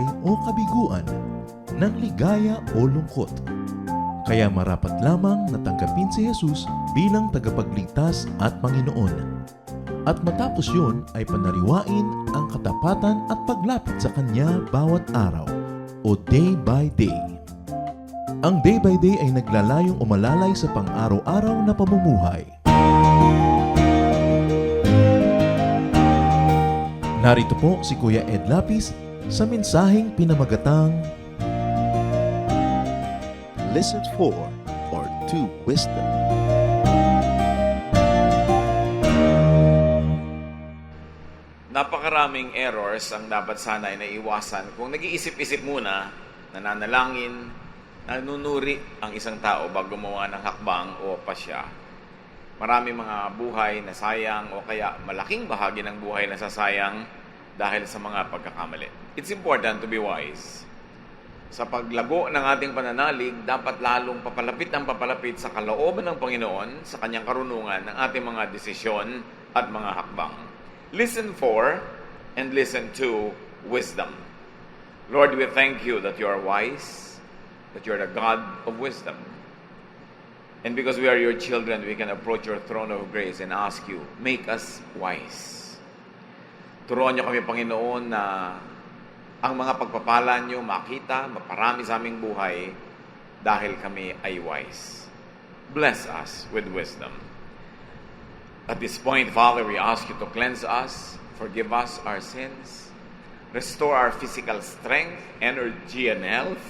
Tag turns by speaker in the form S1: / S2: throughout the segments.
S1: buhay o kabiguan, ng ligaya o lungkot. Kaya marapat lamang na tanggapin si Jesus bilang tagapagligtas at Panginoon. At matapos yun ay panariwain ang katapatan at paglapit sa Kanya bawat araw o day by day. Ang day by day ay naglalayong umalalay sa pang-araw-araw na pamumuhay. Narito po si Kuya Ed Lapis sa mensaheng pinamagatang
S2: Listen for or to wisdom.
S3: Napakaraming errors ang dapat sana ay naiwasan kung nag-iisip-isip muna, nananalangin, nanunuri ang isang tao bago gumawa ng hakbang o pasya. Maraming mga buhay na sayang o kaya malaking bahagi ng buhay na sasayang dahil sa mga pagkakamali. It's important to be wise. Sa paglago ng ating pananalig, dapat lalong papalapit sa kalooban ng Panginoon sa Kanyang karunungan ng ating mga desisyon at mga hakbang. Listen for and listen to wisdom. Lord, we thank you that you are wise, that you are the God of wisdom. And because we are your children, we can approach your throne of grace and ask you, make us wise. Turuan niyo kami, Panginoon, na ang mga pagpapala niyo makita, maparami sa aming buhay dahil kami ay wise. Bless us with wisdom. At this point, Father, we ask you to cleanse us, forgive us our sins, restore our physical strength, energy, and health,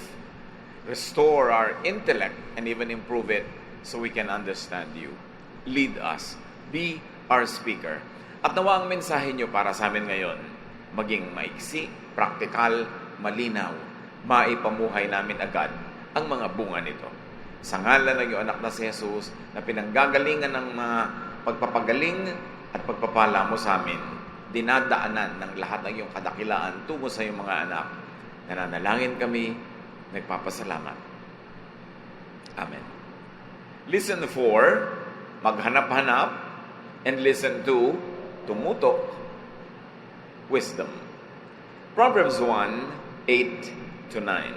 S3: restore our intellect, and even improve it so we can understand you. Lead us. Be our speaker. At nawa ang mensahe niyo para sa amin ngayon, maging maiksi, praktikal, malinaw, maipamuhay namin agad ang mga bunga nito. Sa ngalan ng iyong anak na si Jesus, na pinanggagalingan ng mga pagpapagaling at pagpapala mo sa amin, dinadaanan ng lahat ng iyong kadakilaan tungo sa iyong mga anak. Nananalangin kami, nagpapasalamat. Amen. Listen for, maghanap-hanap, and listen to, tumutok, wisdom. Proverbs 1:8-9.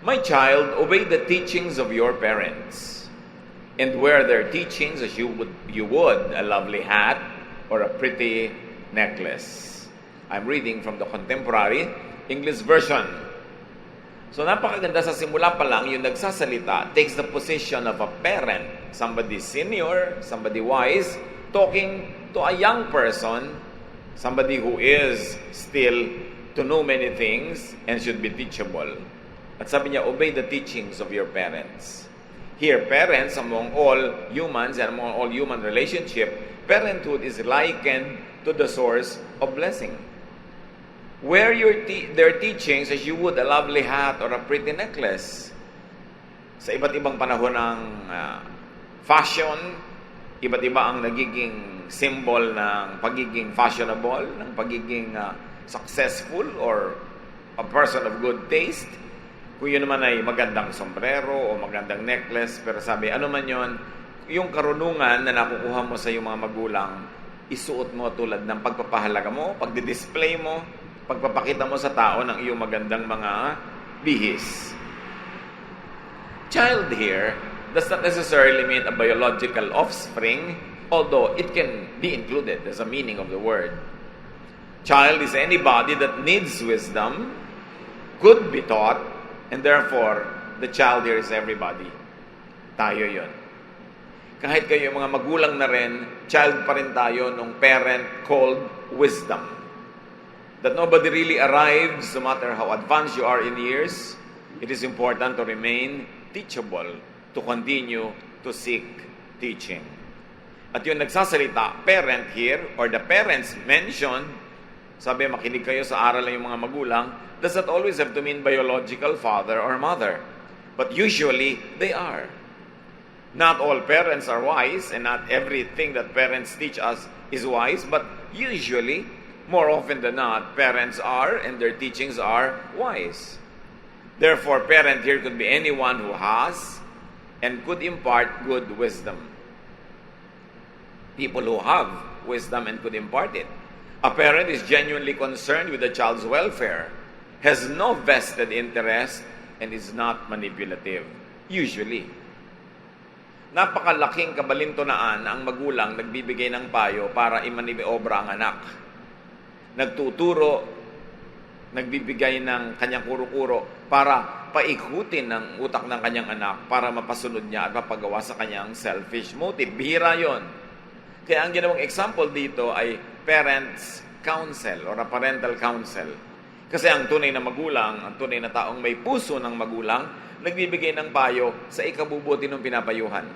S3: My child, obey the teachings of your parents, and wear their teachings as you would a lovely hat or a pretty necklace. I'm reading from the Contemporary English Version. So napakaganda, sa simula pa lang, yung nagsasalita takes the position of a parent, somebody senior, somebody wise, talking to a young person, somebody who is still to know many things and should be teachable. At sabi niya, obey the teachings of your parents. Here, parents, among all humans and among all human relationship, parenthood is likened to the source of blessing. Wear their teachings as you would a lovely hat or a pretty necklace. Sa iba't ibang panahon ng fashion, iba't iba ang nagiging symbol ng pagiging fashionable, ng pagiging successful or a person of good taste. Kung yun naman ay magandang sombrero o magandang necklace, pero sabi, ano man yun, yung karunungan na nakukuha mo sa iyong mga magulang, isuot mo tulad ng pagpapahalaga mo, pagdi-display mo, pagpapakita mo sa tao ng iyong magandang mga bihis. Child here does not necessarily mean a biological offspring, although it can be included as a meaning of the word. Child is anybody that needs wisdom, could be taught, and therefore, the child here is everybody. Tayo yun. Kahit kayo mga magulang na rin, child pa rin tayo nung parent called wisdom. That nobody really arrives, no matter how advanced you are in years, it is important to remain teachable, to continue to seek teaching. At yung nagsasalita, parent here, or the parents mentioned, sabi, makinig kayo sa aral ng yung mga magulang, does not always have to mean biological father or mother. But usually, they are. Not all parents are wise, and not everything that parents teach us is wise, but usually, more often than not, parents are, and their teachings are wise. Therefore, parent here could be anyone who has and could impart good wisdom. People who have wisdom and could impart it. A parent is genuinely concerned with the child's welfare. has no vested interest, and is not manipulative. Usually. Napakalaking kabalintunaan ang magulang nagbibigay ng payo para imaniobra ang anak. Nagtuturo, nagbibigay ng kanyang kuro-kuro para paikutin ang utak ng kanyang anak para mapasunod niya at mapagawa sa kanyang selfish motive. Bihira yon. Kaya ang ginawang example dito ay parents counsel or a parental counsel. Kasi ang tunay na magulang, ang tunay na taong may puso ng magulang, nagbibigay ng payo sa ikabubuti ng pinapayuhan.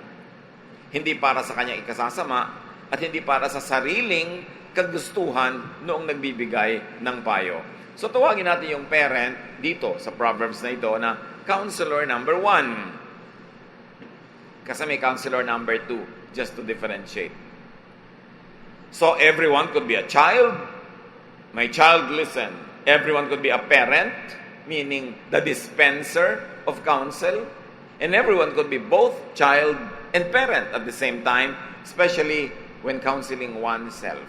S3: Hindi para sa kanyang ikasasama at hindi para sa sariling kagustuhan noong nagbibigay ng payo. So tawagin natin yung parent dito sa Proverbs na ito na counselor number 1. Kasi may counselor number 2, just to differentiate. So everyone could be a child. My child, listen. Everyone could be a parent, meaning the dispenser of counsel. And everyone could be both child and parent at the same time, especially when counseling oneself.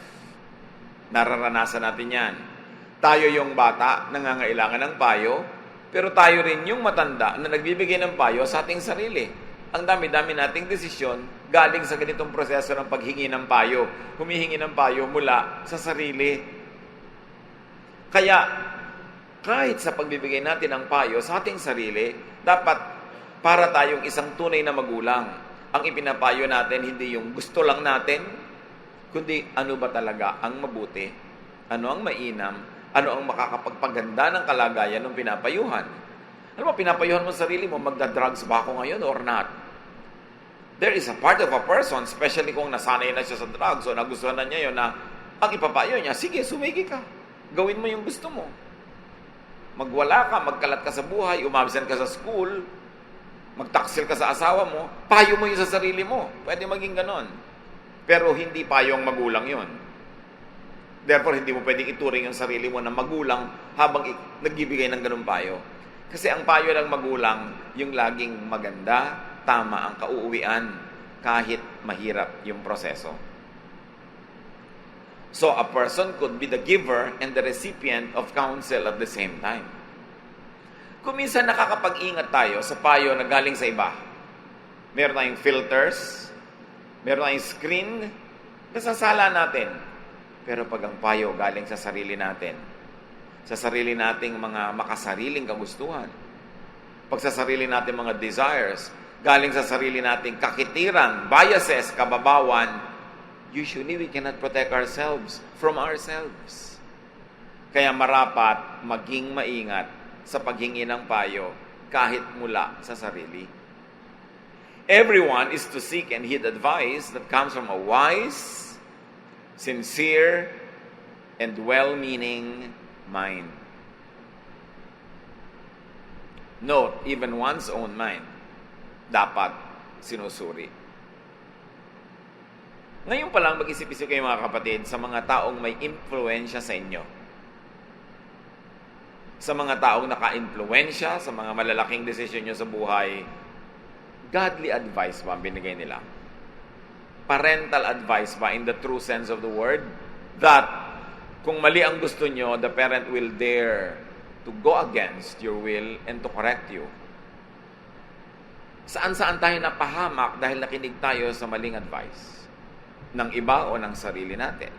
S3: Nararanasan natin yan. Tayo yung bata, nangangailangan ng payo, pero tayo rin yung matanda na nagbibigay ng payo sa ating sarili. Ang dami-dami nating desisyon galing sa ganitong proseso ng paghingi ng payo. Humihingi ng payo mula sa sarili. Kaya, kahit sa pagbibigay natin ng payo sa ating sarili, dapat para tayong isang tunay na magulang. Ang ipinapayo natin, hindi yung gusto lang natin, kundi ano ba talaga ang mabuti, ano ang mainam, ano ang makakapagpaganda ng kalagayan ng pinapayuhan. Ano ba, pinapayuhan mo sa sarili mo, magda-drugs ba ako ngayon or not? There is a part of a person, especially kung nasanay na siya sa drugs o nagustuhan na niya yun, na ang ipapayo niya, sige, sumigi ka. Gawin mo yung gusto mo. Magwala ka, magkalat ka sa buhay, umabsent ka sa school, magtaksil ka sa asawa mo, payo mo yun sa sarili mo. Pwede maging ganon. Pero hindi payong magulang yun. Therefore, hindi mo pwedeng ituring yung sarili mo na magulang habang nagbibigay ng ganun payo. Kasi ang payo ng magulang, yung laging maganda, tama ang kauuwian, kahit mahirap yung proseso. So, a person could be the giver and the recipient of counsel at the same time. Kung minsan nakakapag-ingat tayo sa payo na galing sa iba, meron tayong filters, meron tayong screen, nasasala natin. Pero pag ang payo galing sa sarili natin, sa sarili nating mga makasariling kagustuhan, pag sa sarili nating mga desires, galing sa sarili nating kakitiran, biases, kababawan, usually we cannot protect ourselves from ourselves. Kaya marapat maging maingat sa paghingi ng payo kahit mula sa sarili. Everyone is to seek and heed advice that comes from a wise, sincere, and well-meaning mind. Note, even one's own mind dapat sinusuri. Ngayon pa lang mag-isip-isip kayo mga kapatid sa mga taong may impluensya sa inyo. Sa mga taong naka-impluensya, sa mga malalaking desisyon nyo sa buhay, godly advice ba ang binigay nila? Parental advice ba in the true sense of the word? That kung mali ang gusto nyo, the parent will dare to go against your will and to correct you. Saan-saan tayo napahamak dahil nakinig tayo sa maling advice? Ng iba o ng sarili natin.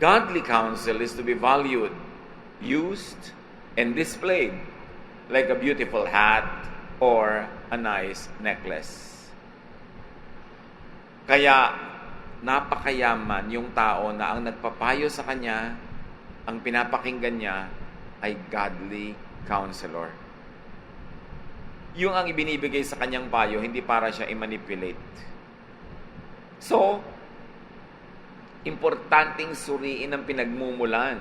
S3: Godly counsel is to be valued, used, and displayed like a beautiful hat or a nice necklace. Kaya, napakayaman yung tao na ang nagpapayo sa kanya, ang pinapakinggan niya ay godly counselor. Yung ang ibinibigay sa kanyang payo, hindi para siya i-manipulate. So, importanteng suriin ang pinagmumulan.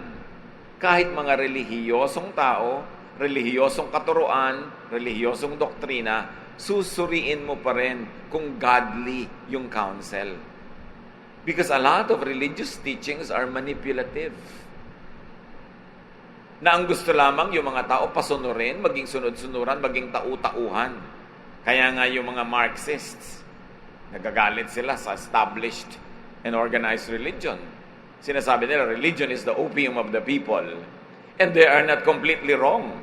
S3: Kahit mga relihiyosong tao, relihiyosong katuruan, relihiyosong doktrina, susuriin mo pa rin kung godly yung counsel. Because a lot of religious teachings are manipulative. Na ang gusto lamang yung mga tao pasunurin, maging sunod-sunuran, maging tau-tauhan. Kaya nga yung mga Marxists, nagagalit sila sa established and organized religion. Sinasabi nila, religion is the opium of the people. And they are not completely wrong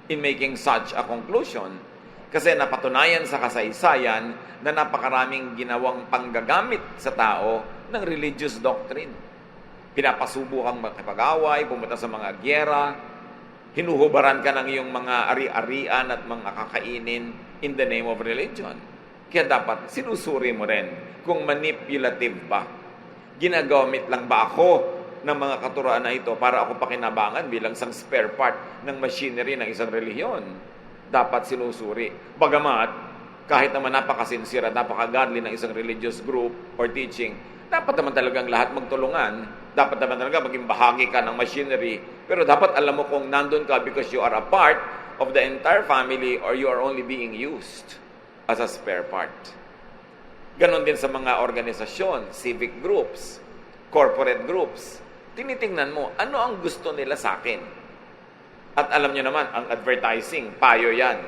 S3: in making such a conclusion. Kasi napatunayan sa kasaysayan na napakaraming ginawang panggagamit sa tao ng religious doctrine. Pinapasubukang makipag-away, pumunta sa mga gyera, hinuhubaran ka ng iyong mga ari-arian at mga kakainin in the name of religion. Kaya dapat sinusuri mo rin kung manipulative ba. Ginagamit lang ba ako ng mga katuroan na ito para ako pakinabangan bilang isang spare part ng machinery ng isang relihiyon? Dapat sinusuri. Bagamat, kahit naman napakasinsira, napakagodly ng isang religious group or teaching, dapat naman talagang lahat magtulungan. Dapat naman talaga maging bahagi ka ng machinery. Pero dapat alam mo kung nandun ka because you are a part of the entire family or you are only being used as a spare part. Ganon din sa mga organisasyon, civic groups, corporate groups. Tinitingnan mo, ano ang gusto nila sa akin? At alam nyo naman, ang advertising, payo yan.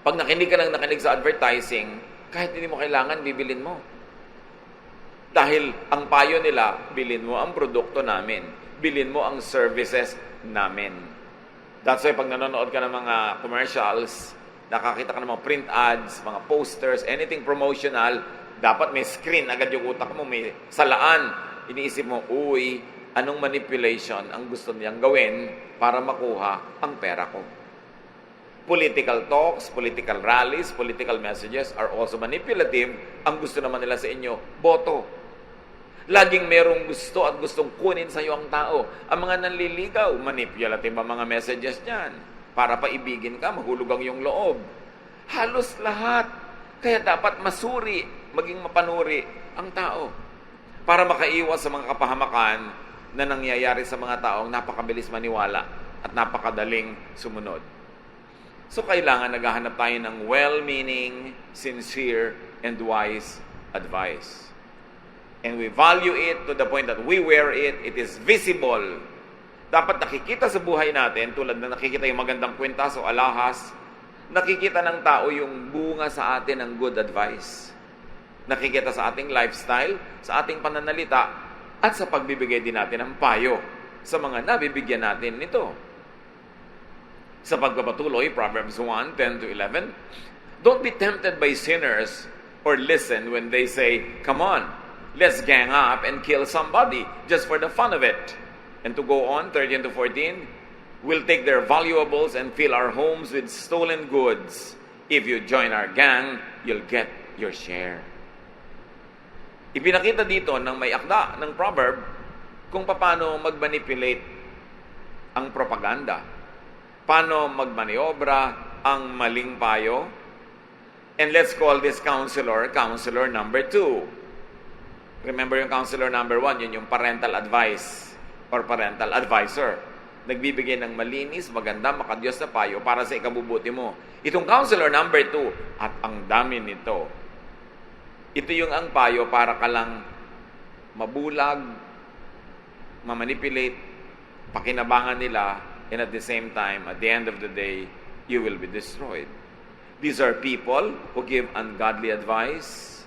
S3: Pag nakinig ka ng nakinig sa advertising, kahit hindi mo kailangan, bibilin mo. Dahil ang payo nila, bilin mo ang produkto namin. Bilin mo ang services namin. That's why pag nanonood ka ng mga commercials, nakakita ka ng mga print ads, mga posters, anything promotional, dapat may screen agad yung utak mo, may salaan. Iniisip mo, uy, anong manipulation ang gusto niyang gawin para makuha ang pera ko? Political talks, political rallies, political messages are also manipulative. Ang gusto naman nila sa inyo, boto. Laging merong gusto at gustong kunin sa iyo ang tao. Ang mga nanliligaw, manipulative ang mga messages niyan. Para paibigin ka, mahulog ang iyong loob. Halos lahat. Kaya dapat masuri, maging mapanuri ang tao. Para makaiwas sa mga kapahamakan na nangyayari sa mga taong napakabilis maniwala at napakadaling sumunod. So kailangan naghahanap tayo ng well-meaning, sincere, and wise advice. And we value it to the point that we wear it, it is visible. Dapat nakikita sa buhay natin, tulad na nakikita yung magandang kwintas o alahas, nakikita ng tao yung bunga sa atin ng good advice. Nakikita sa ating lifestyle, sa ating pananalita, at sa pagbibigay din natin ng payo sa mga nabibigyan natin nito. Sa pagpapatuloy, Proverbs 1:10-11, don't be tempted by sinners or listen when they say, come on, let's gang up and kill somebody just for the fun of it. And to go on, 13-14, we'll take their valuables and fill our homes with stolen goods. If you join our gang, you'll get your share. Ipinakita dito ng may akda ng proverb kung paano mag-manipulate ang propaganda. Paano magmaniobra ang maling payo. And let's call this counselor number 2. Remember yung counselor number 1, yun yung parental advice or parental advisor. Nagbibigay ng malinis, maganda, makadiyos na payo para sa ikabubuti mo. Itong counselor number 2, at ang dami nito. Ito yung ang payo para ka lang mabulag, mamanipulate, pakinabangan nila, and at the same time, at the end of the day, you will be destroyed. These are people who give ungodly advice,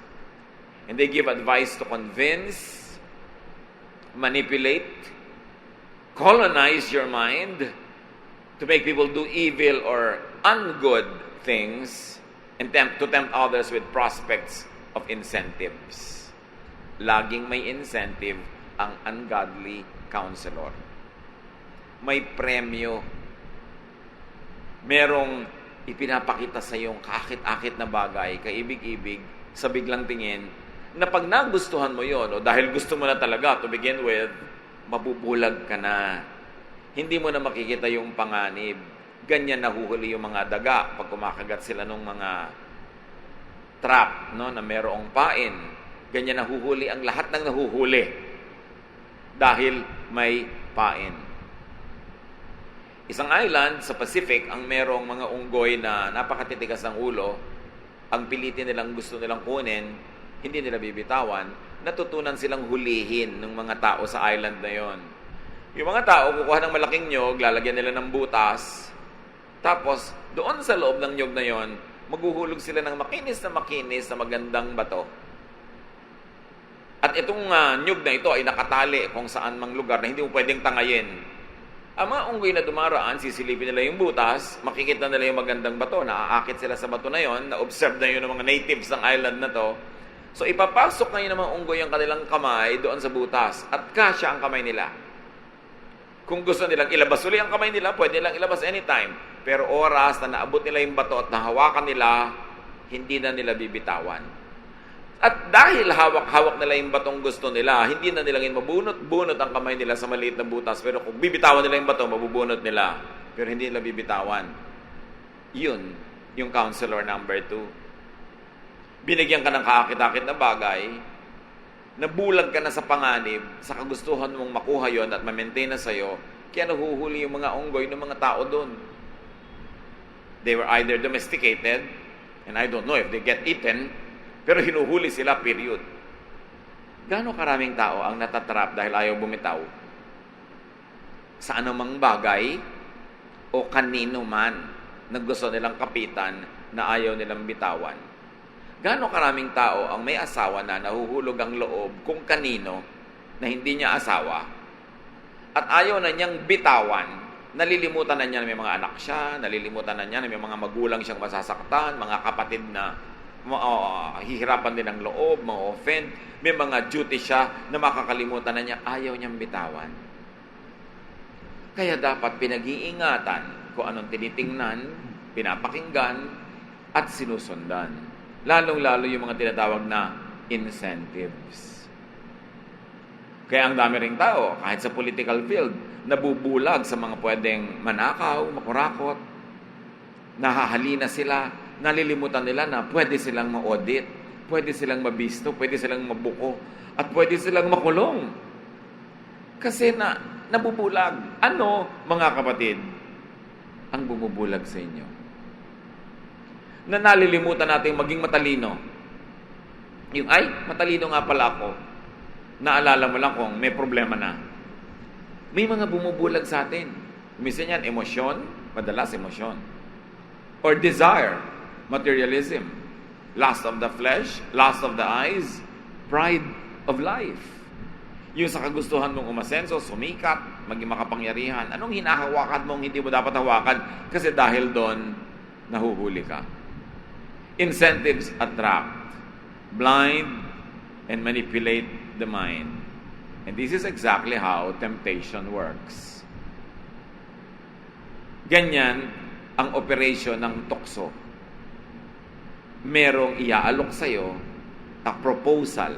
S3: and they give advice to convince, manipulate, colonize your mind, to make people do evil or ungood things, and to tempt others with prospects of incentives. Laging may incentive ang ungodly counselor. May premyo. Merong ipinapakita sa iyong kakit-akit na bagay, kaibig-ibig, sa biglang tingin, na pag nagustuhan mo yon o dahil gusto mo na talaga to begin with, mabubulag ka na. Hindi mo na makikita yung panganib. Ganyan nahuhuli yung mga daga pag kumakagat sila ng mga trap, no, na merong pain. Ganyan nahuhuli ang lahat ng nahuhuli dahil may pain. Isang island sa Pacific ang merong mga unggoy na napakatitigas ng ulo, ang pilitin nilang gusto nilang kunin, hindi nila bibitawan, natutunan silang hulihin ng mga tao sa island na yon. Yung mga tao, kukuha ng malaking nyog, lalagyan nila ng butas, tapos doon sa loob ng nyog na yon, maghuhulog sila ng makinis na magandang bato. At At itong nyug na ito ay nakatali kung saan mang lugar na hindi mo pwedeng tangayin. Ang mga unggoy na dumaraan, sisilipin nila yung butas, makikita nila yung magandang bato, naaakit sila sa bato na yon, na-observe na yun ng mga natives ng island na to. So ipapasok ngayon ng mga unggoy ang kanilang kamay doon sa butas at kasya ang kamay nila. Kung gusto nilang ilabas uli ang kamay nila, pwede nilang ilabas anytime. Pero oras na naabot nila yung bato at nahawakan nila, hindi na nila bibitawan. At dahil hawak-hawak nila yung batong gusto nila, hindi na nila mabunot-bunot ang kamay nila sa maliit na butas. Pero kung bibitawan nila yung bato, mabubunot nila. Pero hindi nila bibitawan. Yun, yung counselor number 2. Binigyan ka ng kaakit-akit na bagay, nabulag ka na sa panganib, sa kagustuhan mong makuha yon at ma-maintain na sa'yo, kaya nahuhuli yung mga unggoy ng mga tao doon. They were either domesticated, and I don't know if they get eaten, pero hinuhuli sila, period. Gaano karaming tao ang natatrap dahil ayaw bumitaw? Sa anumang bagay o kanino man na gusto nilang kapitan na ayaw nilang bitawan. Gaano karaming tao ang may asawa na nahuhulog ang loob kung kanino na hindi niya asawa at ayaw na niyang bitawan, nalilimutan na niya na may mga anak siya, nalilimutan na niya na may mga magulang siyang masasaktan, mga kapatid na hihirapan din ang loob, ma-offend. May mga duty siya na makakalimutan na niya, ayaw niyang bitawan. Kaya dapat pinag-iingatan kung anong tinitingnan, pinapakinggan, at sinusundan. Lalong-lalo yung mga tinatawag na incentives. Kaya ang dami ring tao, kahit sa political field, nabubulag sa mga pwedeng manakaw, makurakot, nahahalina sila, nalilimutan nila na pwede silang ma-audit, pwede silang mabisto, pwede silang mabuko, at pwede silang makulong. Kasi nabubulag. Ano, mga kapatid, ang bumubulag sa inyo? Na nalilimutan natin maging matalino. Yung, matalino nga pala ako. Naalala mo lang kung may problema na. May mga bumubulag sa atin. Minsan yan, emosyon, madalas emosyon. Or desire, materialism, lust of the flesh, lust of the eyes, pride of life. Yung sa kagustuhan mong umasenso, sumikat, maging makapangyarihan, anong hinahawakan mong hindi mo dapat hawakan? Kasi dahil doon, nahuhuli ka. Incentives attract, blind, and manipulate the mind. And this is exactly how temptation works. Ganyan ang operation ng tukso. Merong iaalok sa'yo a proposal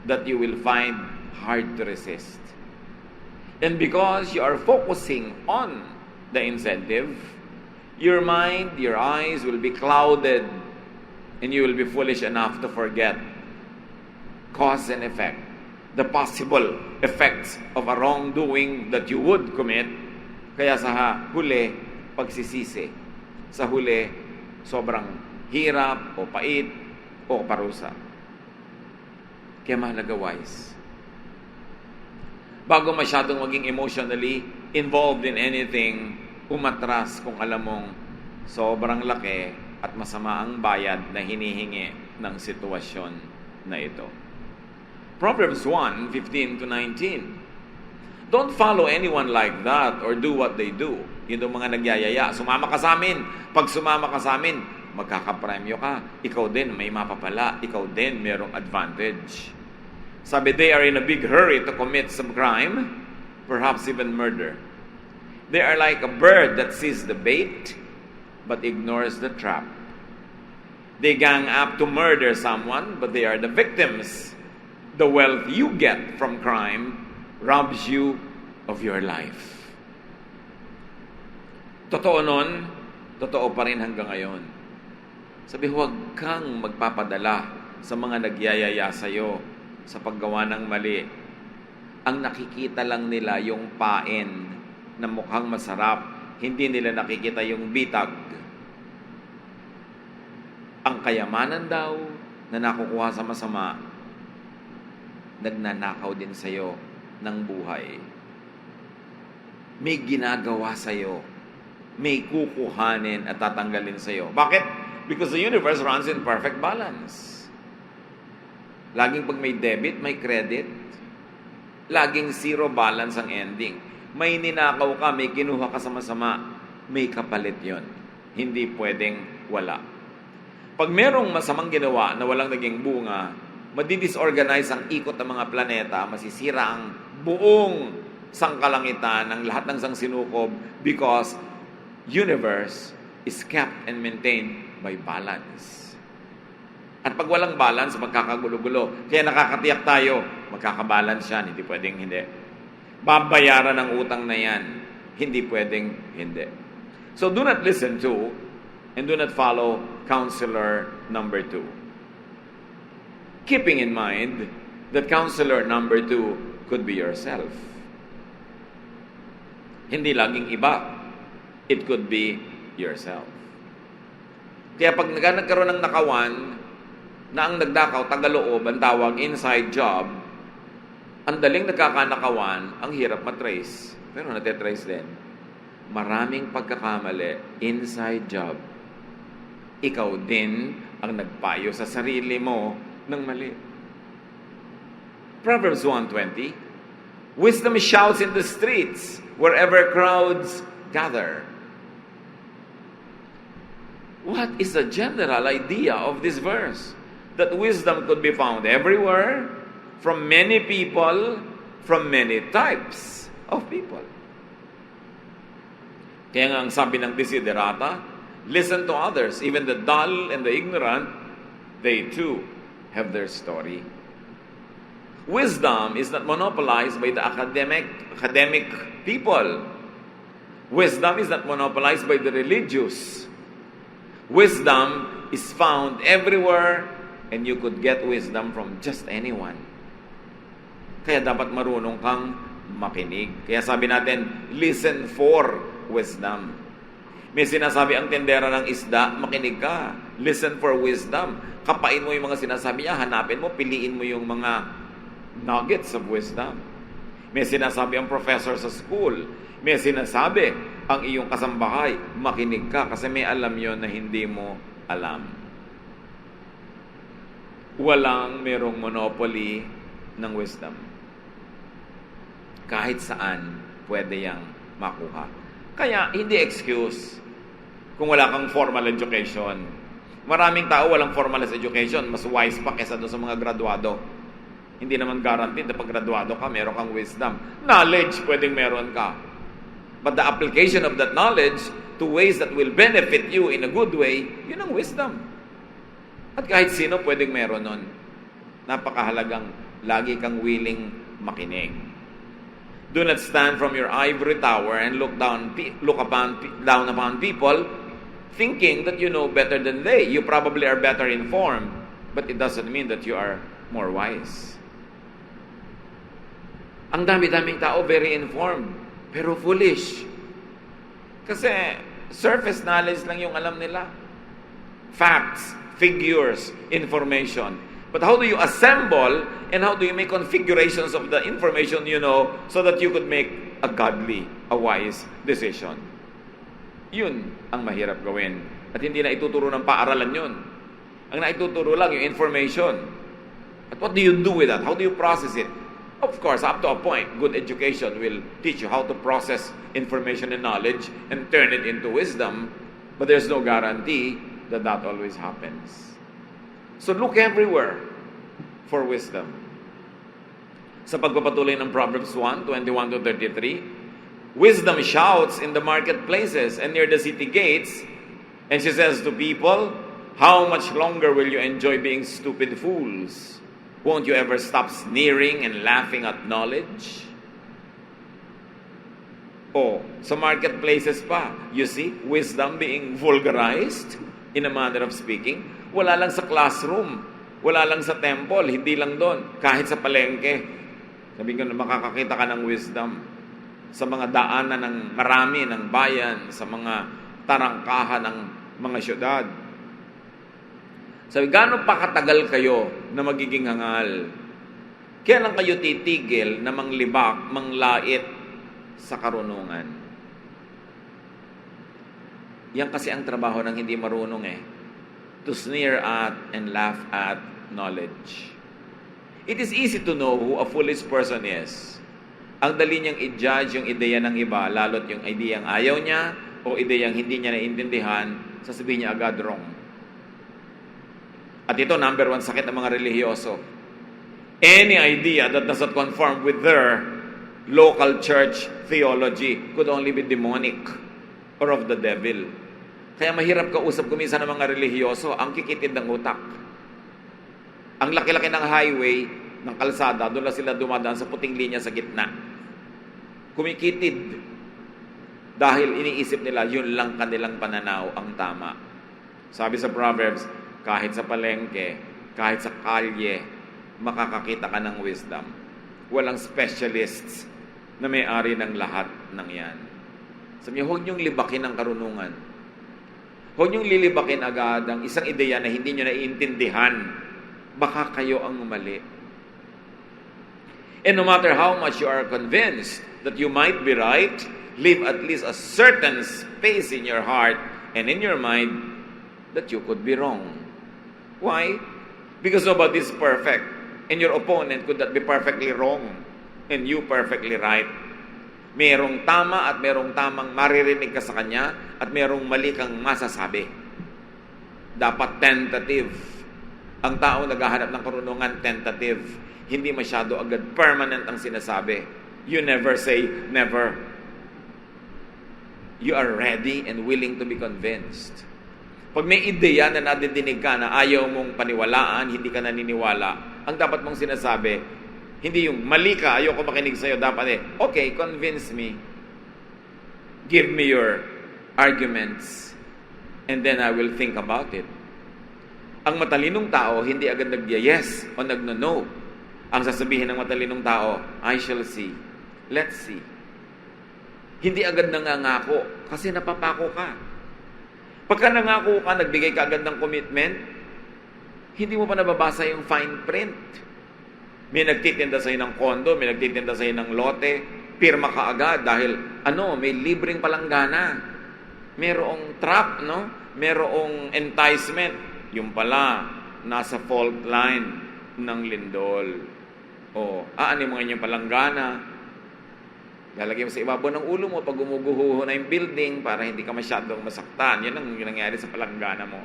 S3: that you will find hard to resist. And because you are focusing on the incentive, your mind, your eyes will be clouded and you will be foolish enough to forget cause and effect, the possible effects of a wrongdoing that you would commit. Kaya sa huli, pagsisisi. Sa huli, sobrang hirap o pait o parusa. Kaya mahalaga wise. Bago masyadong maging emotionally involved in anything, umatras kung alam mong sobrang laki at masama ang bayad na hinihingi ng sitwasyon na ito. Proverbs 1:15-19. Don't follow anyone like that or do what they do. Yun ang mga nagyayaya. Sumama ka sa amin. Pag sumama ka sa amin, magkakapremyo ka. Ikaw din may mapapala. Ikaw din merong advantage. Sabi, they are in a big hurry to commit some crime, perhaps even murder. They are like a bird that sees the bait, but ignores the trap. They gang up to murder someone, but they are the victims. The wealth you get from crime robs you of your life. Totoo nun, totoo pa rin hanggang ngayon. Sabi, huwag kang magpapadala sa mga nagyayaya sa'yo sa paggawa ng mali. Ang nakikita lang nila yung pain na mukhang masarap. Hindi nila nakikita yung bitag. Ang kayamanan daw na nakukuha sa masama, nagnanakaw din sa'yo ng buhay. May ginagawa sa'yo. May kukuhanin at tatanggalin sa'yo. Bakit? Because the universe runs in perfect balance. Laging pag may debit, may credit. Laging zero balance ang ending. May ninakaw ka, may kinuha ka sa masama, may kapalit yon. Hindi pwedeng wala. Pag merong masamang ginawa na walang naging bunga, madidisorganize ang ikot ng mga planeta, masisira ang buong sangkalangitan ng lahat ng sangsinukob because universe is kept and maintained by balance. At pag walang balance, magkakagulo-gulo. Kaya nakakatiyak tayo, magkakabalance yan. Hindi pwedeng hindi. Babayaran ang utang na yan. Hindi pwedeng hindi. So do not listen to and do not follow counselor number 2. Keeping in mind that counselor number 2 could be yourself. Hindi laging iba. It could be yourself. Kaya pag nagkaroon ng nakawan, na ang nagdakaw, tagaloob, ang tawag, inside job, ang daling nagkakanakawan, ang hirap matrace. Pero natitrace din. Maraming pagkakamali, inside job. Ikaw din ang nagpayo sa sarili mo ng mali. Proverbs 1:20, wisdom shouts in the streets wherever crowds gather. What is the general idea of this verse? That wisdom could be found everywhere, from many people, from many types of people. Kaya nga ang sabi ng Desiderata, listen to others, even the dull and the ignorant, they too have their story. Wisdom is not monopolized by the academic people. Wisdom is not monopolized by the religious. Wisdom is found everywhere, and you could get wisdom from just anyone. Kaya dapat marunong kang makinig. Kaya sabi natin, listen for wisdom. May sinasabi ang tendera ng isda, makinig ka. Listen for wisdom. Kapain mo yung mga sinasabi niya, hanapin mo, piliin mo yung mga nuggets of wisdom. May sinasabi ang professor sa school. May sinasabi ang iyong kasambahay, makinig ka kasi may alam yon na hindi mo alam. Walang merong monopoly ng wisdom. Kahit saan, pwede yang makuha. Kaya, hindi excuse kung wala kang formal education. Maraming tao walang formal education, mas wise pa kaysa doon sa mga graduado. Hindi naman guaranteed na pag graduado ka, meron kang wisdom. Knowledge, pwedeng meron ka. But the application of that knowledge to ways that will benefit you in a good way, yun ang wisdom. At kahit sino pwedeng meron nun. Napakahalagang lagi kang willing makinig. Do not stand from your ivory tower and look down upon people thinking that you know better than they. You probably are better informed, but it doesn't mean that you are more wise. Ang dami-daming tao very informed, pero foolish. Kasi surface knowledge lang yung alam nila. Facts, figures, information. But how do you assemble and how do you make configurations of the information you know so that you could make a godly, a wise decision? Yun ang mahirap gawin. At hindi na ituturo ng paaralan yun. Ang naituturo lang yung information. But what do you do with that? How do you process it? Of course, up to a point, good education will teach you how to process information and knowledge and turn it into wisdom. But there's no guarantee that always happens. So look everywhere for wisdom. Sa pagpapatuloy ng Proverbs 1:21-33, wisdom shouts in the marketplaces and near the city gates, and she says to people, how much longer will you enjoy being stupid fools? Won't you ever stop sneering and laughing at knowledge? Oh, sa marketplaces pa, you see, wisdom being vulgarized in a manner of speaking. Wala lang sa classroom, wala lang sa temple, hindi lang doon. Kahit sa palengke, sabi ko na makakakita ka ng wisdom. Sa mga daanan ng marami ng bayan, sa mga tarangkahan ng mga syudad. Sabi, gaano pa katagal kayo na magiging hangal? Kailan kayo titigil na manglibak, manglait sa karunungan? Yan kasi ang trabaho ng hindi marunong eh. To sneer at and laugh at knowledge. It is easy to know who a foolish person is. Ang dali niyang i-judge yung ideya ng iba, lalo't yung ideyang ayaw niya o ideyang hindi niya naiintindihan, sasabihin niya agad wrong. At ito, number one sakit ng mga relihiyoso. Any idea that does not conform with their local church theology could only be demonic or of the devil. Kaya mahirap kausap kuminsan ng mga relihiyoso, ang kikitid ng utak. Ang laki-laki ng highway, ng kalsada, doon lang sila dumadaan sa puting linya sa gitna. Kumikitid. Dahil iniisip nila, yun lang kanilang pananaw ang tama. Sabi sa Proverbs, kahit sa palengke, kahit sa kalye, makakakita ka ng wisdom. Walang specialists na may-ari ng lahat ng yan. Sabi niyo, huwag niyong libakin ang karunungan. Huwag niyong lilibakin agad ang isang ideya na hindi niyo naiintindihan. Baka kayo ang mali. And no matter how much you are convinced that you might be right, leave at least a certain space in your heart and in your mind that you could be wrong. Why? Because nobody is perfect. And your opponent could not be perfectly wrong and you perfectly right. Merong tama at merong tamang maririnig ka sa kanya at merong mali kang masasabi. Dapat tentative. Ang tao naghahanap ng karunungan, tentative. Hindi masyado agad permanent ang sinasabi. You never say never. You are ready and willing to be convinced. Pag may ideya na nadidinig ka na ayaw mong paniwalaan, hindi ka naniniwala, ang dapat mong sinasabi, hindi yung mali ka, ayaw ko makinig sa'yo, dapat okay, convince me. Give me your arguments and then I will think about it. Ang matalinong tao, hindi agad nag-yes o nag-no. Ang sasabihin ng matalinong tao, I shall see. Let's see. Hindi agad nangangako kasi napapako ka. Pagka nangako ka, nagbigay ka agad ng commitment, hindi mo pa nababasa yung fine print. May nagtitinda sa'yo ng kondo, may nagtitinda sa'yo ng lote, pirma ka agad dahil may libreng palanggana. Merong trap, merong enticement. Yung pala, nasa fault line ng lindol. Aanin mo ngayon yung palanggana. Lalagay mo sa ibabaw ng ulo mo pag gumuguho na yung building para hindi ka masyadong masaktan. Yan ang nangyari sa palanggana mo.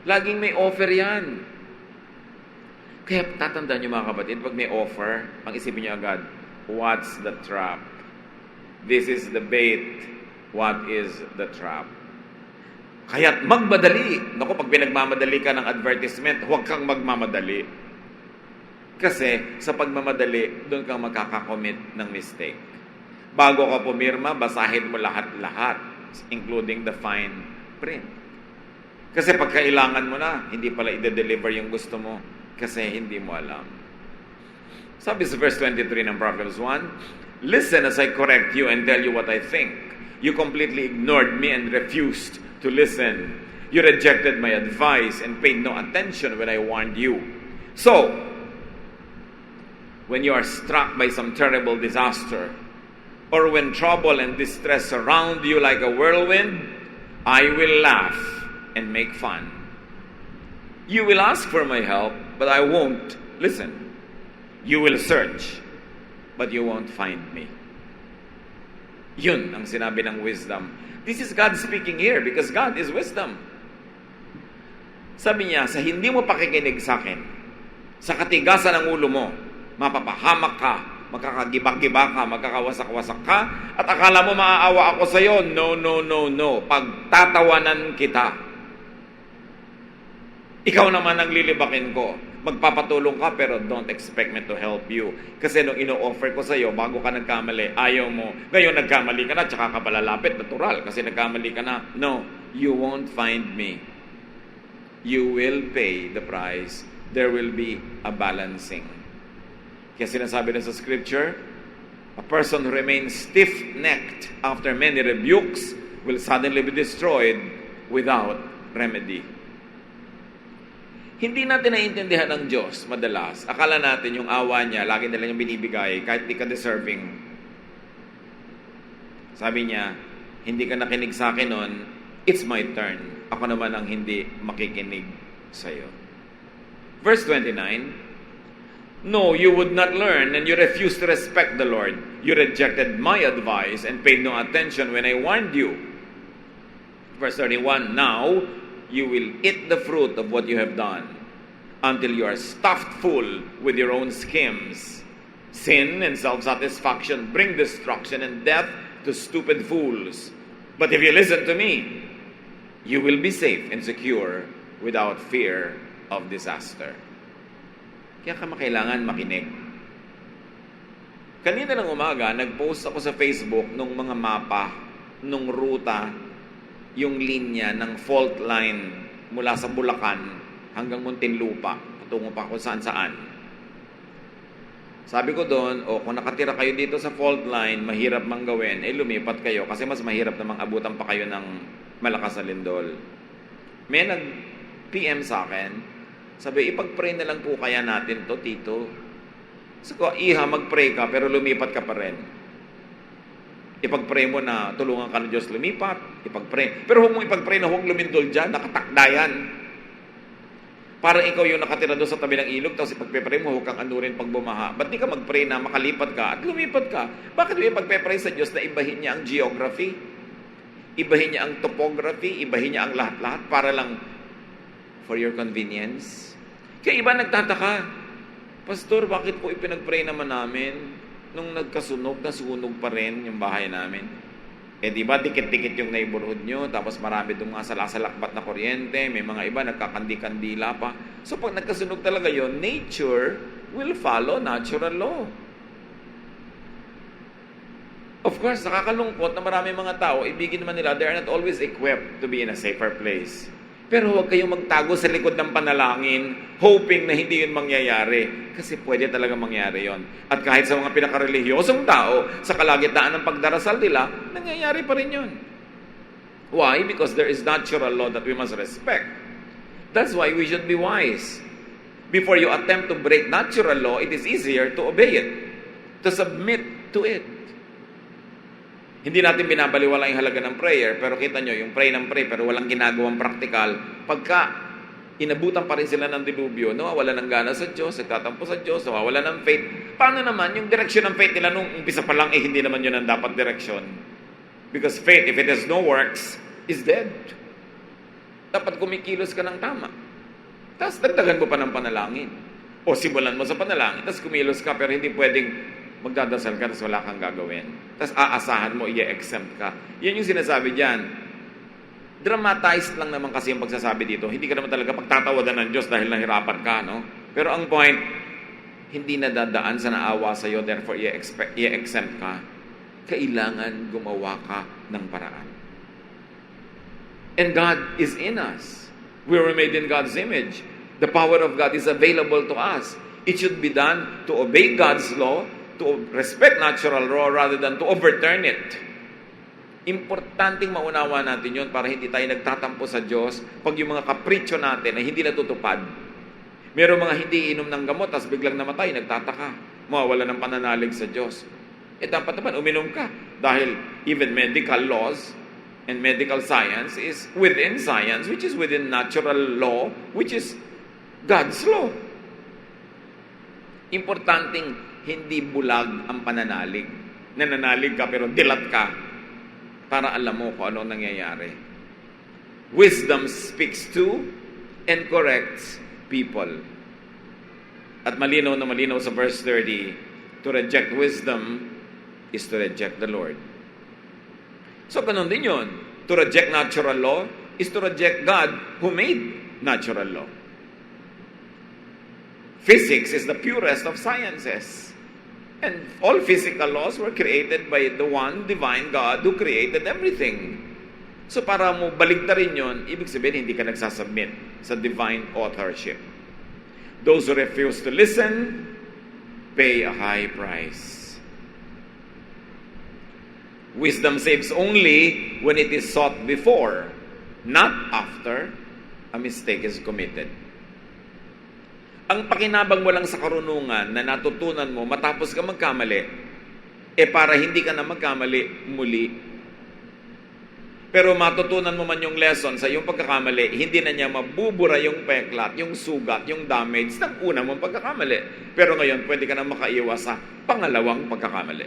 S3: Laging may offer yan. Kaya tatandaan nyo mga kapatid, pag may offer, pang-isipin nyo agad, what's the trap? This is the bait. What is the trap? Kaya't magmadali. Naku, pag pinagmamadali ka ng advertisement, huwag kang magmamadali. Kasi sa pagmamadali, doon kang magkakakommit ng mistake. Bago ka pumirma, basahin mo lahat-lahat, including the fine print. Kasi pag kailangan mo na, hindi pala i-deliver yung gusto mo kasi hindi mo alam. Sabi sa verse 23 ng Proverbs 1, listen as I correct you and tell you what I think. You completely ignored me and refused to listen. You rejected my advice and paid no attention when I warned you. So, when you are struck by some terrible disaster, or when trouble and distress surround you like a whirlwind, I will laugh and make fun. You will ask for my help, but I won't listen. You will search, but you won't find me. Yun ang sinabi ng wisdom. This is God speaking here because God is wisdom. Sabi niya, sa hindi mo pakikinig sa akin, sa katigasan ng ulo mo, mapapahamak ka, magkakagibak-gibak ka, magkakawasak-wasak ka, at akala mo maaawa ako sa iyo. No, no, no, no. Pagtatawanan kita. Ikaw naman ang lilibakin ko. Magpapatulong ka pero don't expect me to help you. Kasi nung ino-offer ko sa iyo, bago ka nagkamali, ayaw mo. Ngayon nagkamali ka na, tsaka ka palalapit, natural. Kasi nagkamali ka na. No, you won't find me. You will pay the price. There will be a balancing. Kaya sinasabi na sa scripture, a person who remains stiff-necked after many rebukes will suddenly be destroyed without remedy. Hindi natin naiintindihan ng Diyos madalas. Akala natin yung awa niya, lagi nila yung binibigay, kahit di ka deserving. Sabi niya, hindi ka nakinig sa akin nun, it's my turn. Ako naman ang hindi makikinig sa iyo. Verse 29, No, you would not learn, and you refused to respect the Lord. You rejected my advice and paid no attention when I warned you. Verse 31, now you will eat the fruit of what you have done until you are stuffed full with your own schemes. Sin and self-satisfaction bring destruction and death to stupid fools. But if you listen to me, you will be safe and secure without fear of disaster. Kaya kailangan makinig. Kanina ng umaga, nag-post ako sa Facebook nung mga mapa, nung ruta, yung linya ng fault line mula sa Bulacan hanggang Muntinlupa, patungo pa kung saan-saan. Sabi ko doon, kung nakatira kayo dito sa fault line, mahirap mang gawin, lumipat kayo kasi mas mahirap namang abutan pa kayo ng malakas na lindol. May nag-PM sa akin, sabi, ipag-pray na lang po kaya natin to, Tito. Sabi ko, iha, mag-pray ka, pero lumipat ka pa rin. Ipag-pray mo na tulungan ka ng Diyos lumipat, ipag-pray. Pero huwag mo ipag-pray na huwag lumindol dyan, nakatakdayan. Parang ikaw yung nakatira doon sa tabi ng ilog, tapos ipag-pray mo, huwag kang anurin pag bumaha. Ba't di ka mag-pray na makalipat ka at lumipat ka? Bakit mo ipag-pray sa Diyos na ibahin niya ang geography? Ibahin niya ang topography, ibahin niya ang lahat-lahat para lang for your convenience. Kaya iba nagtataka, Pastor, bakit po ipinag-pray naman namin nung nagkasunog, nasunog pa rin yung bahay namin? Di ba, dikit-dikit yung neighborhood nyo, tapos marami doon nga salasalakbat na kuryente, may mga iba nagkakandi-kandila pa. So pag nagkasunog talaga yon, nature will follow natural law. Of course, nakakalungkot na marami mga tao, ibigin naman nila, they are not always equipped to be in a safer place. Pero huwag kayong magtago sa likod ng panalangin, hoping na hindi yun mangyayari. Kasi pwede talaga mangyari yon. At kahit sa mga pinakarelihiyosong tao, sa kalagitnaan ng pagdarasal nila, nangyayari pa rin yun. Why? Because there is natural law that we must respect. That's why we should be wise. Before you attempt to break natural law, it is easier to obey it, to submit to it. Hindi natin binabaliwala yung halaga ng prayer, pero kita nyo, yung pray ng pray, pero walang ginagawang practical. Pagka inabutan pa rin sila ng dilubyo, nawawala ng gana sa Diyos, nagtatampo sa Diyos, nawawala ng faith. Paano naman yung direction ng faith nila nung umpisa pa lang, hindi naman yun ang dapat direction. Because faith, if it has no works, is dead. Dapat kumikilos ka ng tama. Tapos dagdagan mo pa ng panalangin. O simulan mo sa panalangin, tapos kumilos ka, pero hindi pwedeng magdadasal ka, tapos wala kang gagawin. Tapos aasahan mo, i-exempt ka. Yan yung sinasabi dyan. Dramatized lang naman kasi yung pagsasabi dito. Hindi ka naman talaga pagtatawadan ng Diyos dahil nahirapan ka, no? Pero ang point, hindi nadadaan sa naawa sa'yo, therefore i-exempt ka. Kailangan gumawa ka ng paraan. And God is in us. We were made in God's image. The power of God is available to us. It should be done to obey God's law, to respect natural law rather than to overturn it. Importanteng maunawa natin yun para hindi tayo nagtatampo sa Diyos pag yung mga kapritsyo natin ay hindi natutupad. Meron mga hindi inom ng gamot tapos biglang namatay, nagtataka. Mawawala ng pananalig sa Diyos. Dapat naman uminom ka dahil even medical laws and medical science is within science, which is within natural law, which is God's law. Importanteng hindi bulag ang pananalig. Nananalig ka pero dilat ka para alam mo kung ano nangyayari. Wisdom speaks to and corrects people. At malinaw na malinaw sa verse 30, to reject wisdom is to reject the Lord. So ganun din yun. To reject natural law is to reject God who made natural law. Physics is the purest of sciences. And all physical laws were created by the one divine God who created everything. So para mo baligtarin yun, ibig sabihin hindi ka nagsasubmit sa divine authorship. Those who refuse to listen, pay a high price. Wisdom saves only when it is sought before, not after a mistake is committed. Ang pakinabang mo lang sa karunungan na natutunan mo matapos ka magkamali, para hindi ka na magkamali muli. Pero matutunan mo man yung lesson sa iyong pagkakamali, hindi na niya mabubura yung peklat, yung sugat, yung damage ng una mong pagkakamali. Pero ngayon, pwede ka na makaiwas sa pangalawang pagkakamali.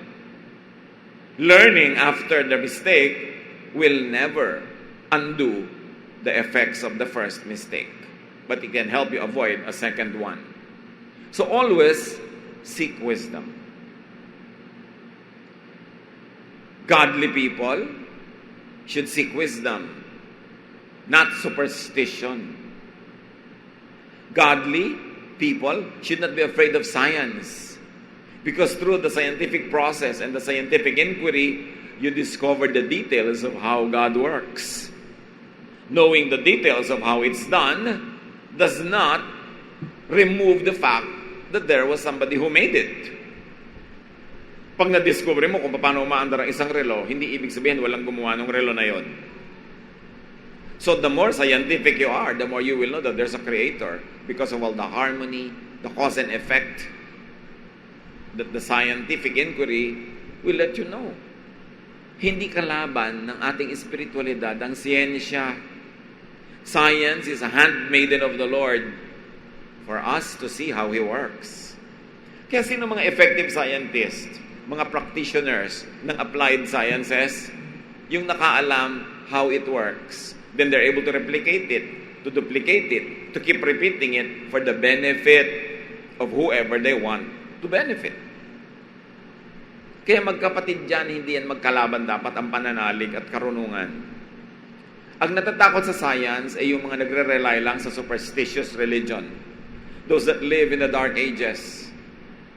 S3: Learning after the mistake will never undo the effects of the first mistake. But it can help you avoid a second one. So always seek wisdom. Godly people should seek wisdom, not superstition. Godly people should not be afraid of science, because through the scientific process and the scientific inquiry, you discover the details of how God works. Knowing the details of how it's done does not remove the fact that there was somebody who made it. Pag na-discover mo kung paano umaandar ang isang relo, hindi ibig sabihin walang gumawa ng relo na yon. So the more scientific you are, the more you will know that there's a creator because of all the harmony, the cause and effect that the scientific inquiry will let you know. Hindi kalaban ng ating espiritualidad ang siyensya. Science is a handmaiden of the Lord for us to see how He works. Kaya sino mga effective scientists, mga practitioners ng applied sciences, yung nakaalam how it works. Then they're able to replicate it, to duplicate it, to keep repeating it for the benefit of whoever they want to benefit. Kaya magkapatid dyan, hindi yan magkalaban dapat ang pananalig at karunungan. Ang natatakot sa science ay yung mga nagre-rely lang sa superstitious religion. Those that live in the dark ages.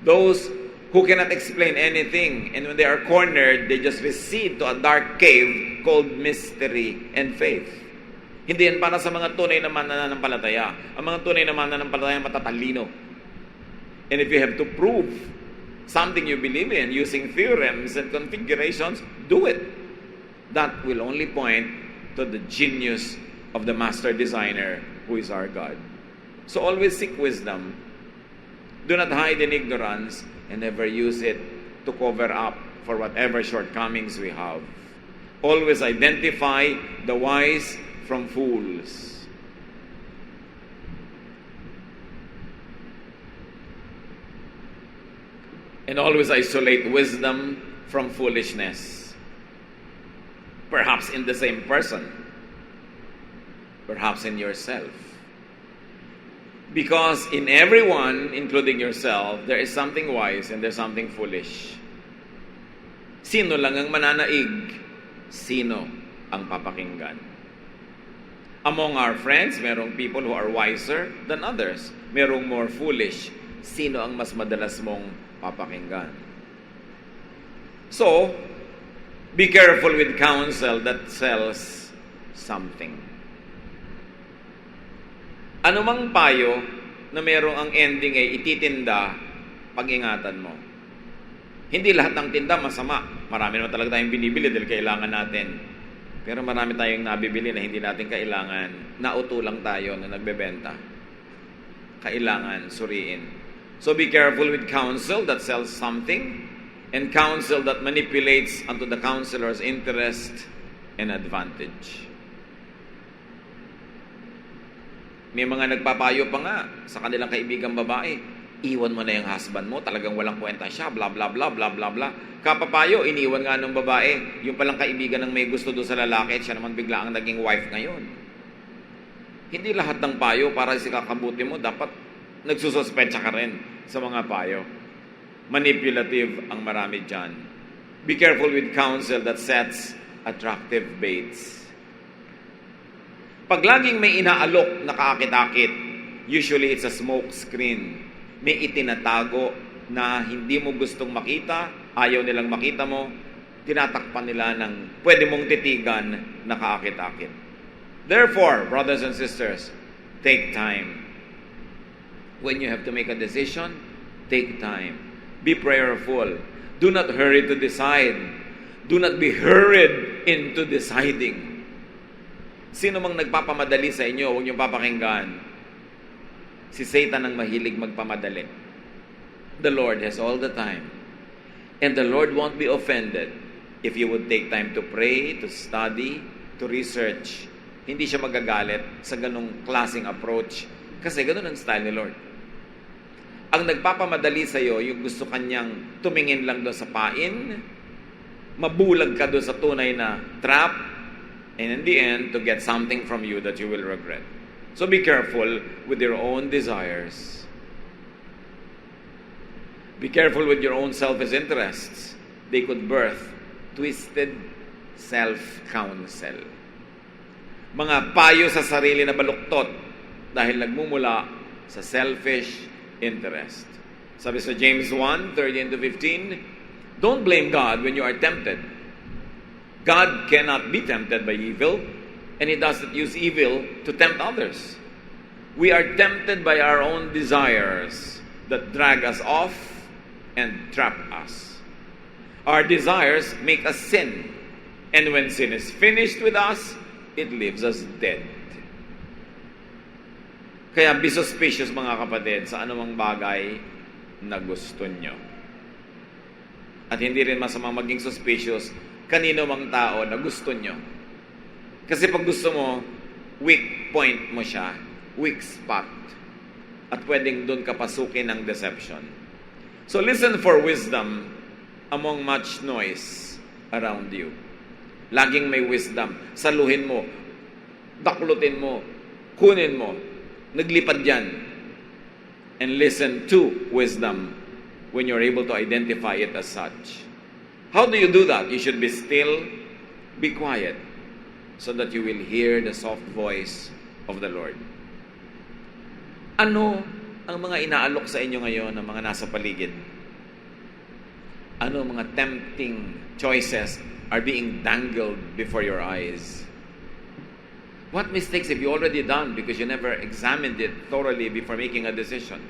S3: Those who cannot explain anything, and when they are cornered, they just recede to a dark cave called mystery and faith. Hindi yan para sa mga tunay na mananampalataya. Ang mga tunay na mananampalataya matatalino. And if you have to prove something you believe in using theorems and configurations, do it. That will only point to the genius of the master designer who is our God. So always seek wisdom. Do not hide in ignorance and never use it to cover up for whatever shortcomings we have. Always identify the wise from fools. And always isolate wisdom from foolishness. Perhaps in the same person. Perhaps in yourself. Because in everyone, including yourself, there is something wise and there's something foolish. Sino lang ang mananaig? Sino ang papakinggan? Among our friends, merong people who are wiser than others. Merong more foolish. Sino ang mas madalas mong papakinggan? So, be careful with counsel that sells something. Anumang payo na merong ang ending ay ititinda, pag-ingatan mo. Hindi lahat ng tinda masama. Marami naman talaga tayong binibili dahil kailangan natin. Pero marami tayong nabibili na hindi natin kailangan. Nauto lang tayo na nagbebenta. Kailangan suriin. So be careful with counsel that sells something and counsel that manipulates unto the counselor's interest and advantage. May mga nagpapayo pa nga sa kanilang kaibigang babae. Iwan mo na yung husband mo, talagang walang kwenta siya, bla bla bla bla bla bla. Kapapayo, iniwan nga ng babae. Yung palang kaibigan ng may gusto doon sa lalaki at siya naman bigla ang naging wife ngayon. Hindi lahat ng payo para sa kakabuti mo, dapat nagsususpecha ka rin sa mga payo. Manipulative ang marami dyan. Be careful with counsel that sets attractive baits. Pag laging may inaalok na kaakit-akit, usually it's a smoke screen. May itinatago na hindi mo gustong makita, ayaw nilang makita mo, tinatakpan nila ng pwede mong titigan na kaakit-akit. Therefore, brothers and sisters, take time. When you have to make a decision, take time. Be prayerful. Do not hurry to decide. Do not be hurried into deciding. Sino mang nagpapamadali sa inyo, huwag niyong papakinggan. Si Satan ang mahilig magpamadali. The Lord has all the time. And the Lord won't be offended if you would take time to pray, to study, to to research, hindi siya magagalit sa ganong klaseng approach. Kasi ganon ang style ni Lord. Ang nagpapamadali sa'yo, yung gusto kanyang tumingin lang doon sa pain, mabulag ka doon sa tunay na trap, and in the end, to get something from you that you will regret. So be careful with your own desires. Be careful with your own selfish interests. They could birth twisted self-counsel. Mga payo sa sarili na baluktot dahil nagmumula sa selfish interest. Sabi sa James 1:13-15, don't blame God when you are tempted. God cannot be tempted by evil, and He doesn't use evil to tempt others. We are tempted by our own desires that drag us off and trap us. Our desires make us sin, and when sin is finished with us, it leaves us dead. Kaya be suspicious mga kapatid sa anumang bagay na gusto nyo. At hindi rin masamang maging suspicious kanino mang tao na gusto nyo. Kasi pag gusto mo, weak point mo siya, weak spot. At pwedeng doon ka pasukin ng deception. So listen for wisdom among much noise around you. Laging may wisdom. Saluhin mo, daklutin mo, kunin mo, naglipad yan. And listen to wisdom when you're able to identify it as such. How do you do that? You should be still, be quiet, so that you will hear the soft voice of the Lord. Ano ang mga inaalok sa inyo ngayon ng mga nasa paligid? Ano ang mga tempting choices are being dangled before your eyes? What mistakes have you already done because you never examined it thoroughly before making a decision?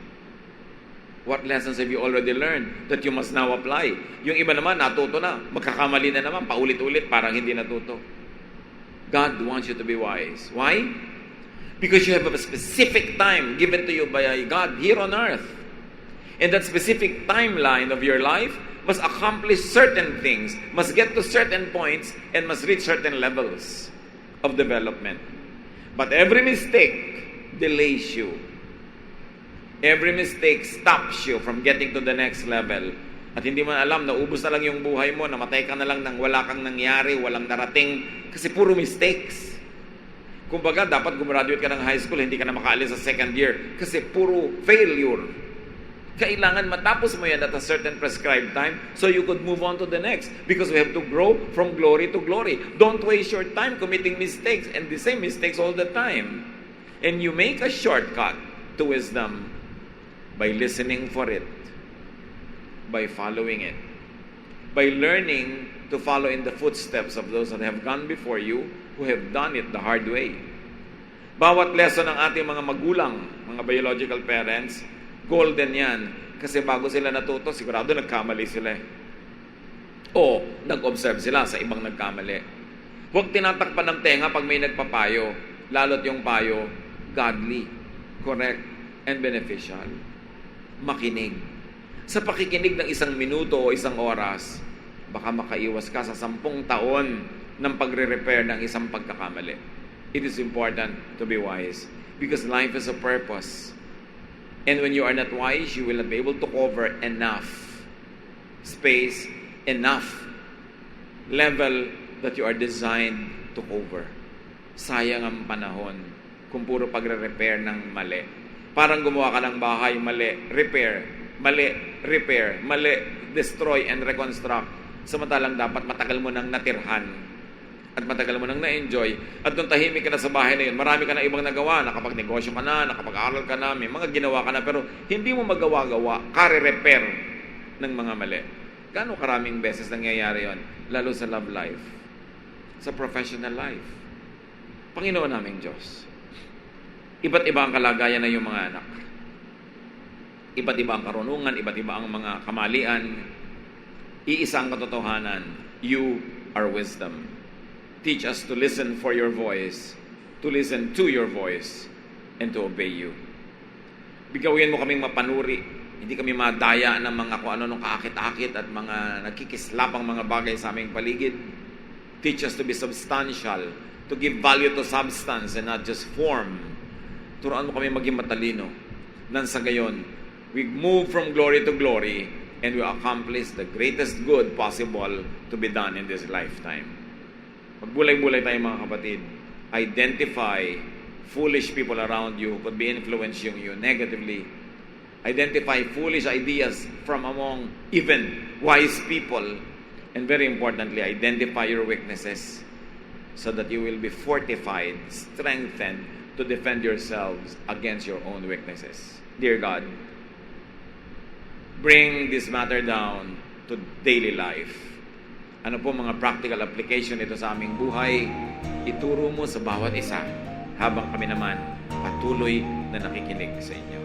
S3: What lessons have you already learned that you must now apply? Yung iba naman, natuto na. Magkakamali na naman, paulit-ulit, parang hindi natuto. God wants you to be wise. Why? Because you have a specific time given to you by God here on earth. And that specific timeline of your life must accomplish certain things, must get to certain points, and must reach certain levels of development. But every mistake delays you. Every mistake stops you from getting to the next level. At hindi mo alam, naubos na lang yung buhay mo, namatay ka na lang nang wala kang nangyari, walang narating, kasi puro mistakes. Kumbaga, dapat gumraduate ka ng high school, hindi ka na makaalis sa second year, kasi puro failure. Kailangan matapos mo yan at a certain prescribed time so you could move on to the next. Because we have to grow from glory to glory. Don't waste your time committing mistakes and the same mistakes all the time. And you make a shortcut to wisdom by listening for it, by following it, by learning to follow in the footsteps of those that have gone before you who have done it the hard way. Bawat lesson ng ating mga magulang, mga biological parents, golden yan. Kasi bago sila natuto, sigurado nagkamali sila. O nag-observe sila sa ibang nagkamali. Huwag tinatakpan ng tenga pag may nagpapayo. Lalo't yung payo, godly, correct, and beneficial. Makinig. Sa pakikinig ng 1 minuto o 1 oras, baka makaiwas ka sa 10 taon ng pagre-repair ng isang pagkakamali. It is important to be wise because life is a purpose. And when you are not wise, you will not be able to cover enough space, enough level that you are designed to cover. Sayang ang panahon kung puro pagre-repair ng mali. Parang gumawa ka ng bahay, mali, repair, mali, destroy and reconstruct. Samantalang dapat matagal mo nang natirhan at matagal mo nang na-enjoy, at nung tahimik ka na sa bahay na yun, marami ka na ibang nagawa, nakapag-negosyo ka na, nakapag-aral ka na, may mga ginawa ka na, pero hindi mo magawa-gawa, kare-repair ng mga mali. Gaano karaming beses nangyayari yon, lalo sa love life, sa professional life. Panginoon naming Diyos, iba't iba ang kalagayan ng iyong mga anak. Iba't iba ang karunungan, iba't iba ang mga kamalian. Iisa ang katotohanan, you are wisdom. Teach us to listen for your voice, to listen to your voice, and to obey you. Bigawin mo kaming mapanuri. Hindi kami madaya ng mga kung ano nung kaakit-akit at mga nagkikislapang mga bagay sa aming paligid. Teach us to be substantial, to to give value to substance and not just form. Turuan mo kami maging matalino. Nang sa gayon, we move from glory to glory and we accomplish the greatest good possible to be done in this lifetime. Magbulay-bulay tayo mga kapatid. Identify foolish people around you who could be influencing you negatively. Identify foolish ideas from among even wise people. And very importantly, identify your weaknesses so that you will be fortified, strengthened to defend yourselves against your own weaknesses. Dear God, bring this matter down to daily life. Ano po mga practical application ito sa aming buhay? Ituro mo sa bawat isa habang kami naman patuloy na nakikinig sa inyo.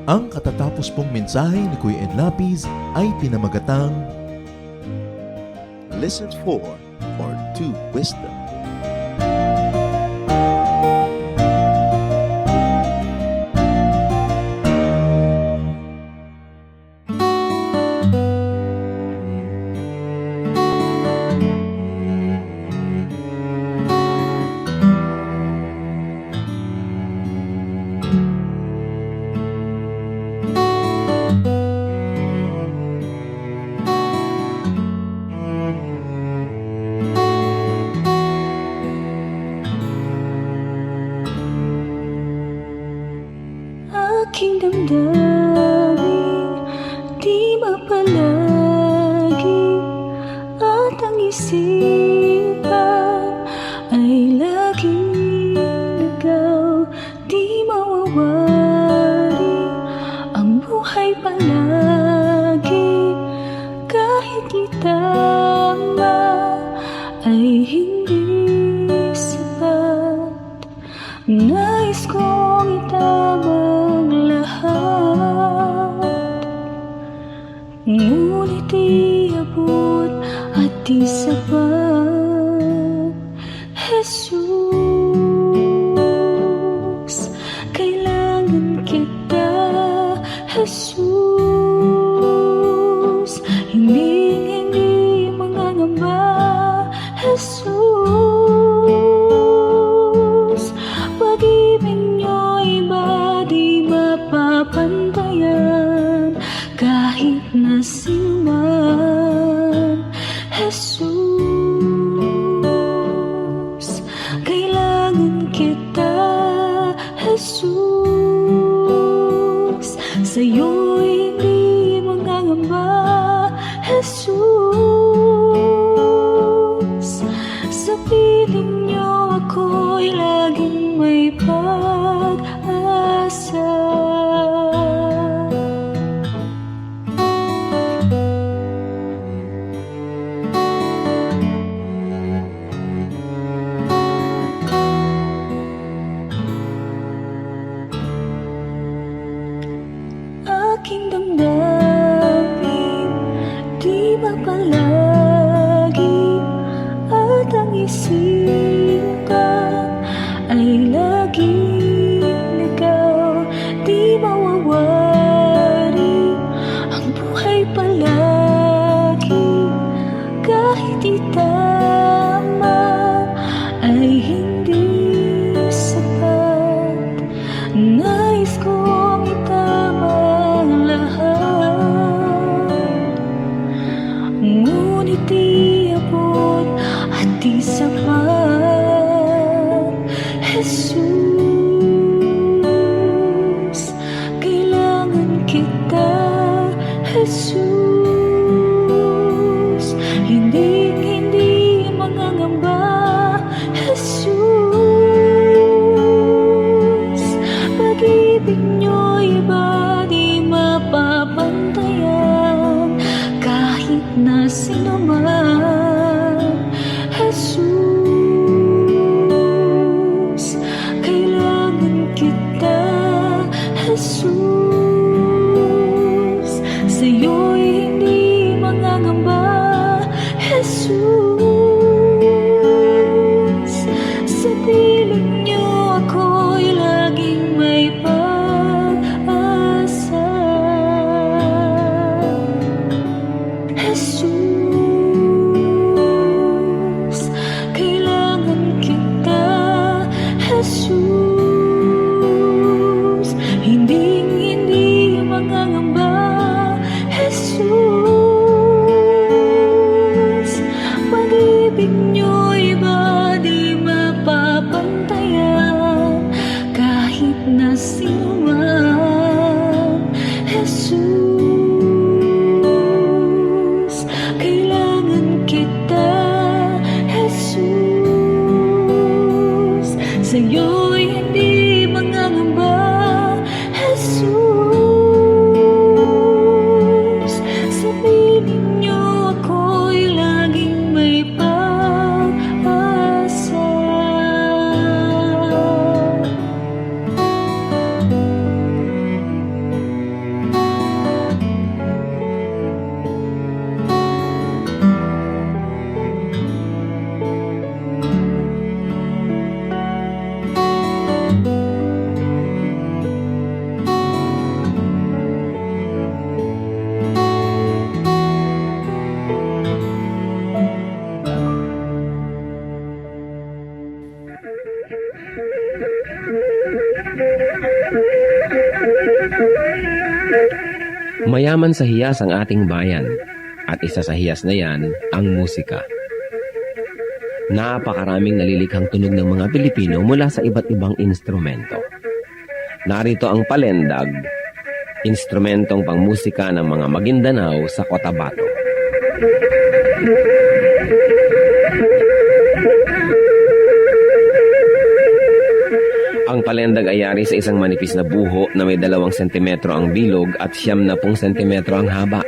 S1: Ang katatapos pong mensahe ni Kuya Ed Lapis ay pinamagatang
S2: Listen for or to wisdom.
S4: Aking damdamin, di mapalagi at ang isipan ay laging ligaw, di mawawari ang buhay palagi kahit itama ay hindi sapat. Nais kong itama ngunit iabot at di sapat. Jesus, kailangan kita. Jesus, hindi mangangamba. Jesus, pag-ibig niyo'y ba di mapapantayan kahit na sinuman. Jesus, kailangan kita. Jesus, sa'yo'y hindi mangangamba. Jesus, sa piling niyo ako'y laging may pag-asa. Aking damdamin, di mapalagi at ang isipan ay laging sa'yo'y hindi mangangamba, Jesus. Sa piling niyo ako'y laging may pag-asa.
S5: Mayaman sa hiyas ang ating bayan, at isa sa hiyas na yan ang musika. Napakaraming nalilikhang tunog ng mga Pilipino mula sa iba't ibang instrumento. Narito ang palendag, instrumentong pangmusika ng mga Maguindanao sa Cotabato. Ang palendag ay yari sa isang manipis na buho na may 2 sentimetro ang bilog at 10 sentimetro ang haba.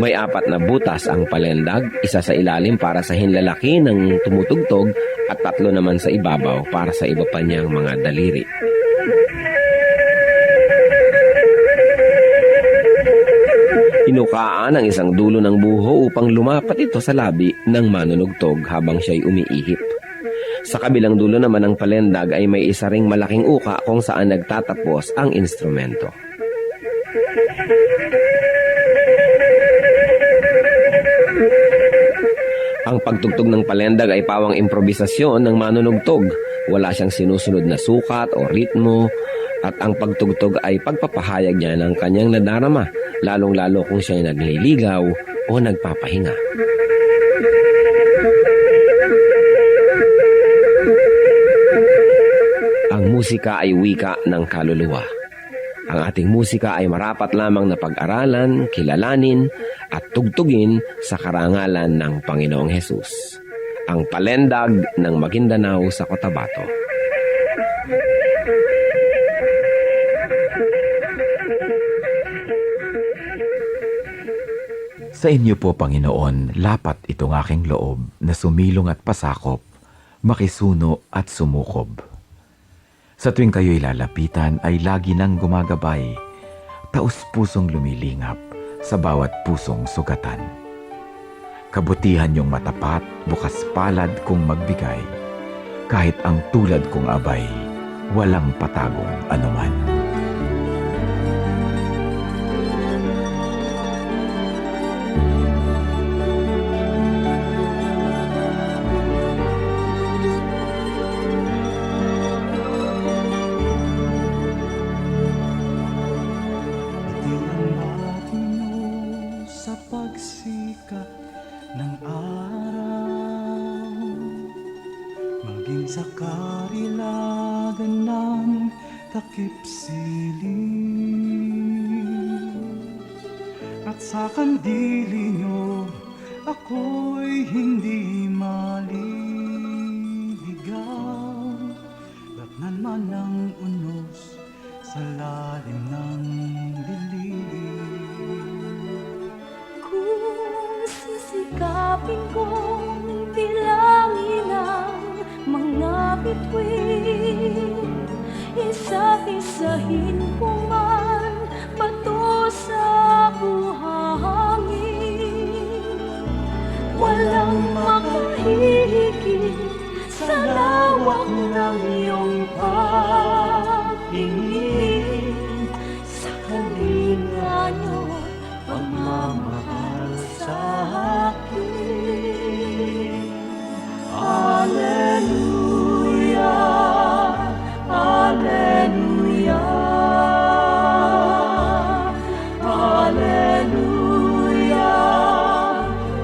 S5: May 4 na butas ang palendag, isa sa ilalim para sa hinlalaki ng tumutugtog at 3 naman sa ibabaw para sa iba pa niyang mga daliri. Inukaan ang isang dulo ng buho upang lumapat ito sa labi ng manunugtog habang siya'y umiihip. Sa kabilang dulo naman ng palendag ay may isa ring malaking uka kung saan nagtatapos ang instrumento. Ang pagtugtog ng palendag ay pawang improbisasyon ng manunugtog. Wala siyang sinusunod na sukat o ritmo at ang pagtugtog ay pagpapahayag niya ng kanyang nadarama, lalong-lalo kung siya'y nagliligaw o nagpapahinga. Ang musika ay wika ng kaluluwa. Ang ating musika ay marapat lamang na pag-aralan, kilalanin, at tugtugin sa karangalan ng Panginoong Hesus. Ang palendag ng Maguindanao sa Cotabato.
S6: Sa inyo po, Panginoon, lapat itong aking loob na sumilong at pasakop, makisuno at sumukob. Sa tuwing kayo'y lalapitan ay lagi nang gumagabay, taus-pusong lumilingap sa bawat pusong sugatan. Kabutihan niyong matapat, bukas palad kong magbigay, kahit ang tulad kong abay, walang patagong anuman.
S7: Sa karilagan ng takip siling at sa kandili nyo ako'y hindi maliligaw. Datnan man ang unos sa lalim ng dilim.
S4: Kung sisikapin kong bilangin ang mga bituin, isa-isahin ko man bato sa buhangin. Walang makahihigit sa lawak ng iyong pagtingin, sa kalinga niyo pagmamahal sa akin. Hallelujah, Hallelujah, Hallelujah,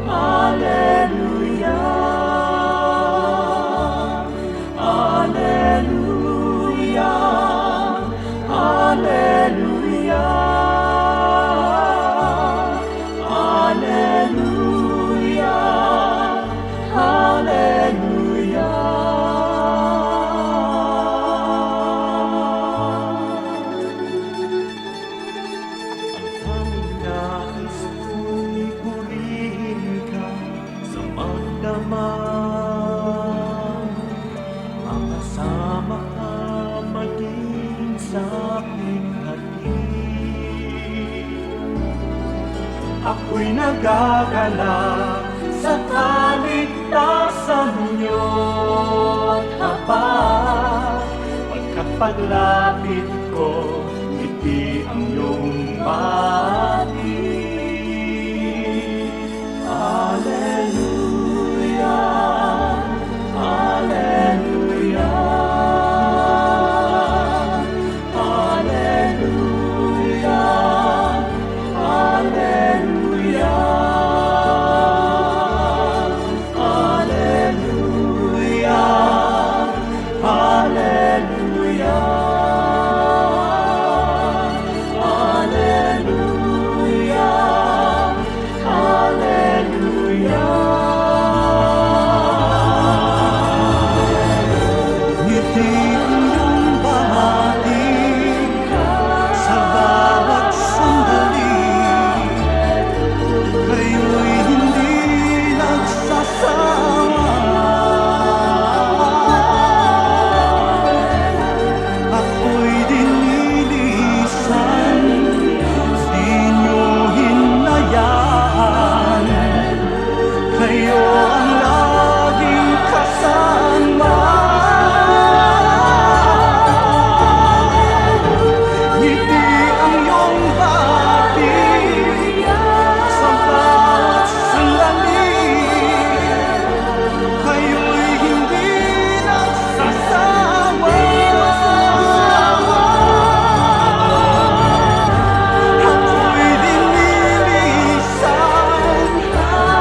S4: Hallelujah, Hallelujah,
S7: ako'y nagagalak sa kaligtasan niyo't habang pagkat paglapit ko, ngiti ang iyong bati. Hallelujah, Hallelujah, Hallelujah, Hallelujah, Hallelujah, Hallelujah, Hallelujah, Hallelujah. Ngiti ang iyong bahati sa bawat sandali, kayo'y hindi nagsasawa. Ako'y dinilisan, di niyo hinayaan, kayo ang laging kasama. Ngiti ang iyong bati sa bawat sandali, kayo'y hindi nagsasawa. Ako'y dinilisan,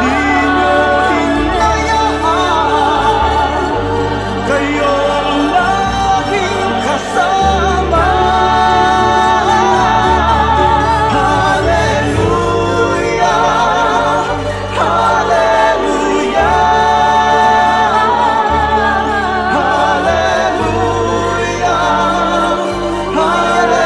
S7: di niyo hinayaan, kayo ang laging kasama. Hallelujah, Hallelujah, Hallelujah,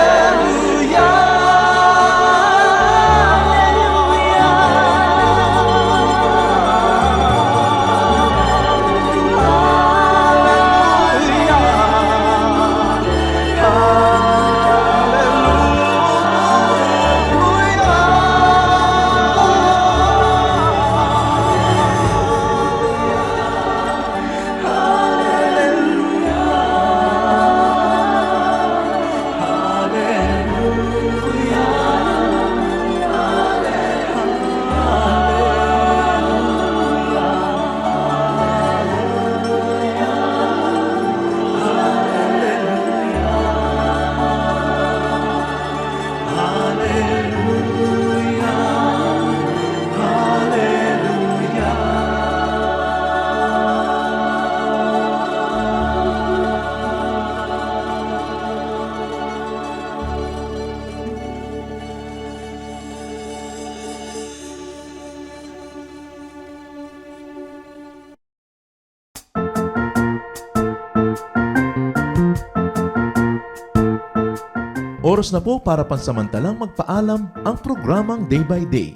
S1: Oras na po para pansamantalang magpaalam ang programang Day by Day.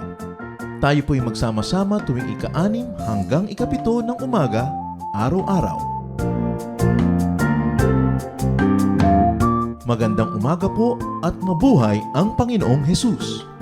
S1: Tayo po'y magsama-sama tuwing ika-6 hanggang ika-7 ng umaga, araw-araw. Magandang umaga po at mabuhay ang Panginoong Hesus!